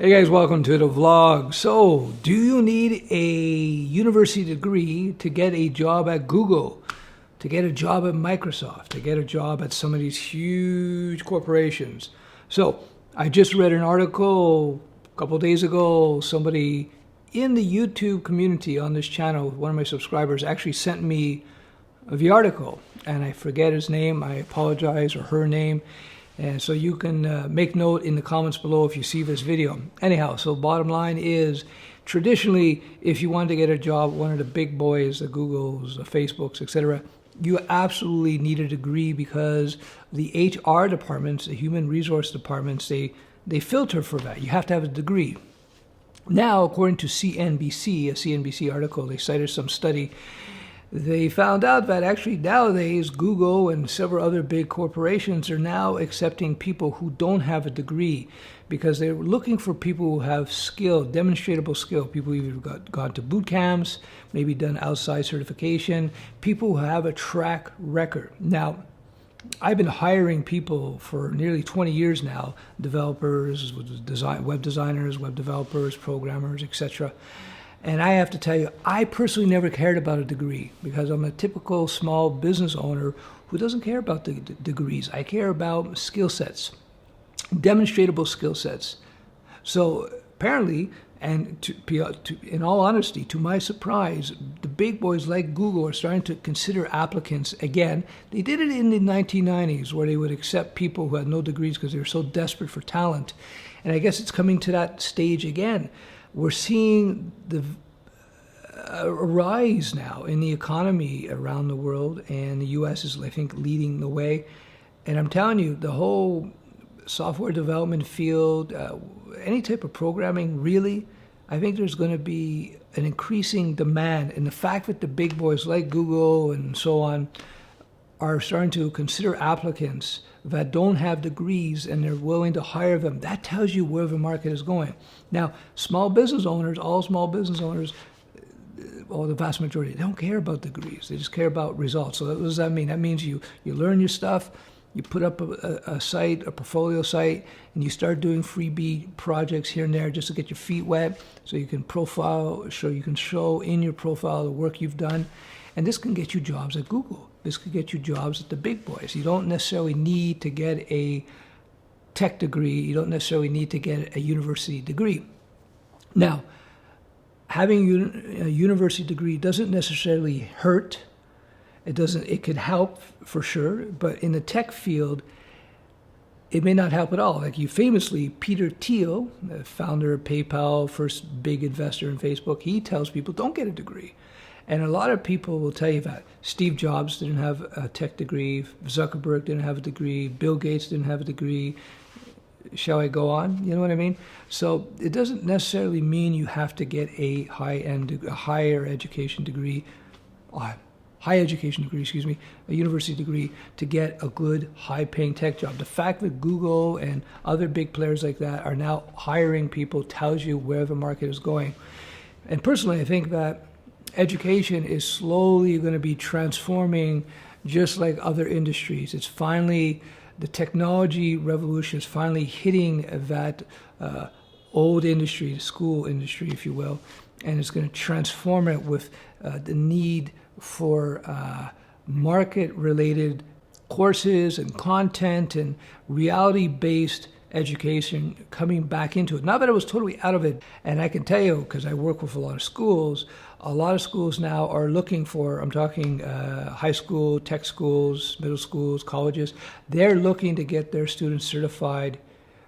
Hey guys, welcome to the vlog. So, do you need a university degree to get a job at Google, to get a job at Microsoft, to get a job at some of these huge corporations? So, I just read an article a couple days ago. Somebody in the YouTube community on this channel, one of my subscribers, actually sent me the article, and I forget his name. I apologize, or her name. And so you can make note in the comments below if you see this video. Anyhow, so bottom line is, traditionally, if you wanted to get a job, one of the big boys, the Googles, the Facebooks, etc., you absolutely need a degree because the HR departments, the human resource departments, they filter for that. You have to have a degree. Now, according to CNBC, a CNBC article, they cited some study. They found out that actually nowadays Google and several other big corporations are now accepting people who don't have a degree because they're looking for people who have skill, demonstrable skill. People who've either gone to boot camps, maybe done outside certification, people who have a track record. Now, I've been hiring people for nearly 20 years now, developers, web designers, web developers, programmers, etc. And I have to tell you, I personally never cared about a degree because I'm a typical small business owner who doesn't care about the degrees. I care about skill sets, demonstrable skill sets. So apparently, and in all honesty, to my surprise, the big boys like Google are starting to consider applicants again. They did it in the 1990s where they would accept people who had no degrees because they were so desperate for talent. And I guess it's coming to that stage again. We're seeing a rise now in the economy around the world, and the U.S. is, I think, leading the way. And I'm telling you, the whole software development field, any type of programming, really, I think there's going to be an increasing demand. And the fact that the big boys like Google and so on are starting to consider applicants that don't have degrees and they're willing to hire them, that tells you where the market is going. Now, small business owners, all small business owners, or the vast majority, they don't care about degrees. They just care about results. So what does that mean? That means you learn your stuff, you put up a site, a portfolio site, and you start doing freebie projects here and there just to get your feet wet so you can show in your profile the work you've done. And this can get you jobs at Google. This could get you jobs at the big boys. You don't necessarily need to get a tech degree. You don't necessarily need to get a university degree. Now, having a university degree doesn't necessarily hurt. It could help for sure, but in the tech field, it may not help at all. Like Peter Thiel, the founder of PayPal, first big investor in Facebook, he tells people don't get a degree. And a lot of people will tell you that. Steve Jobs didn't have a tech degree. Zuckerberg didn't have a degree. Bill Gates didn't have a degree. Shall I go on? You know what I mean? So it doesn't necessarily mean you have to get a higher education degree, a university degree to get a good, high-paying tech job. The fact that Google and other big players like that are now hiring people tells you where the market is going. And personally, I think that education is slowly going to be transforming just like other industries. It's finally, the technology revolution is finally hitting that old industry, the school industry, if you will, and it's going to transform it with the need for market-related courses and content and reality-based education coming back into it. Not that I was totally out of it, and I can tell you, because I work with a lot of schools now are looking for, I'm talking high school, tech schools, middle schools, colleges, they're looking to get their students certified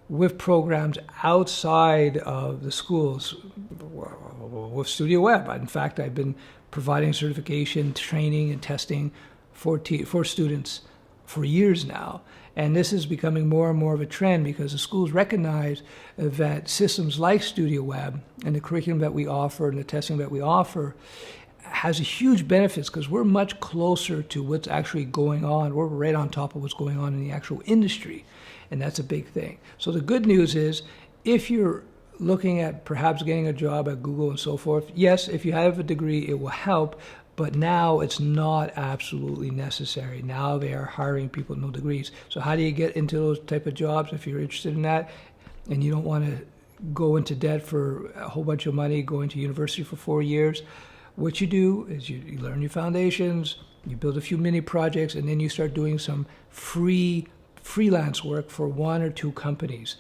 with programs outside of the schools with Studio Web. In fact, I've been providing certification, training, and testing for students for years now. And this is becoming more and more of a trend because the schools recognize that systems like Studio Web and the curriculum that we offer and the testing that we offer has a huge benefits because we're much closer to what's actually going on. We're right on top of what's going on in the actual industry, and that's a big thing. So the good news is, if you're looking at perhaps getting a job at Google and so forth, yes, if you have a degree, it will help. But now it's not absolutely necessary. Now they are hiring people with no degrees. So how do you get into those type of jobs if you're interested in that and you don't want to go into debt for a whole bunch of money, go into university for 4 years. What you do is you learn your foundations, you build a few mini projects, and then you start doing some freelance work for 1 or 2 companies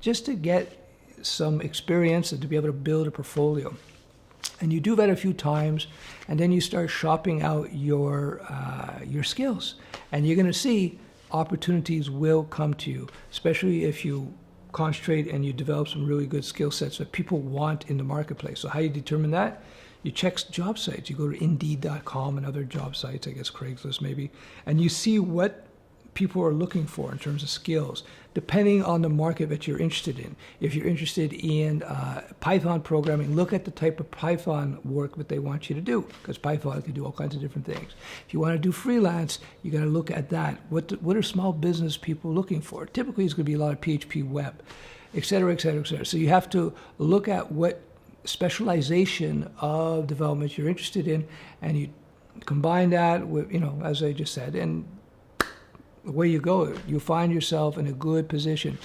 just to get some experience and to be able to build a portfolio. And you do that a few times, and then you start shopping out your skills. And you're going to see opportunities will come to you, especially if you concentrate and you develop some really good skill sets that people want in the marketplace. So how you determine that? You check job sites. You go to Indeed.com and other job sites, I guess Craigslist maybe, and you see what people are looking for in terms of skills, depending on the market that you're interested in. If you're interested in Python programming, look at the type of Python work that they want you to do, because Python can do all kinds of different things. If you want to do freelance, you got to look at that. What are small business people looking for? Typically, it's going to be a lot of PHP web, et cetera, et cetera, et cetera. So you have to look at what specialization of development you're interested in, and you combine that with, as I just said, and away you go. You find yourself in a good position.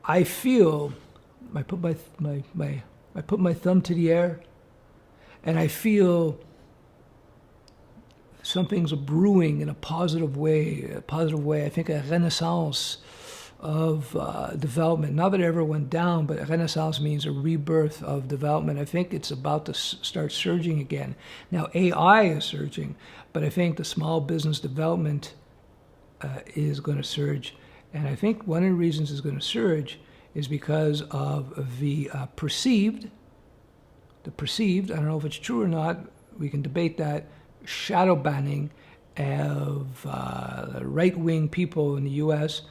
I feel, I put my thumb to the air, and I feel something's brewing in a positive way. I think a renaissance of development. Not that it ever went down, but a renaissance means a rebirth of development. I think it's about to start surging again. Now, AI is surging, but I think the small business development is going to surge. And I think one of the reasons it's going to surge is because of the perceived, I don't know if it's true or not, we can debate that, shadow banning of right-wing people in the U.S.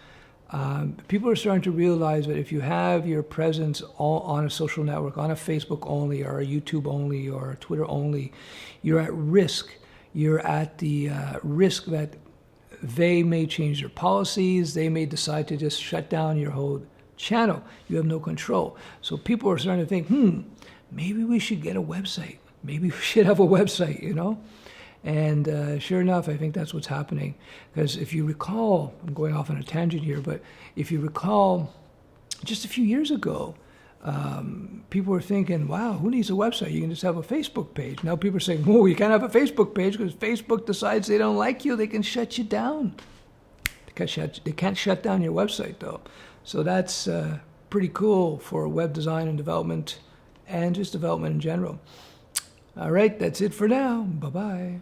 People are starting to realize that if you have your presence on a social network, on a Facebook only, or a YouTube only, or a Twitter only, you're at risk. You're at the risk that they may change their policies. They may decide to just shut down your whole channel. You have no control. So people are starting to think, maybe we should get a website. Maybe we should have a website, And sure enough, I think that's what's happening. Because if you recall, I'm going off on a tangent here, but if you recall, just a few years ago, people were thinking, wow, who needs a website? You can just have a Facebook page. Now people are saying, whoa, you can't have a Facebook page because Facebook decides they don't like you. They can shut you down. They can't shut down your website, though. So that's pretty cool for web design and development and just development in general. All right, that's it for now. Bye-bye.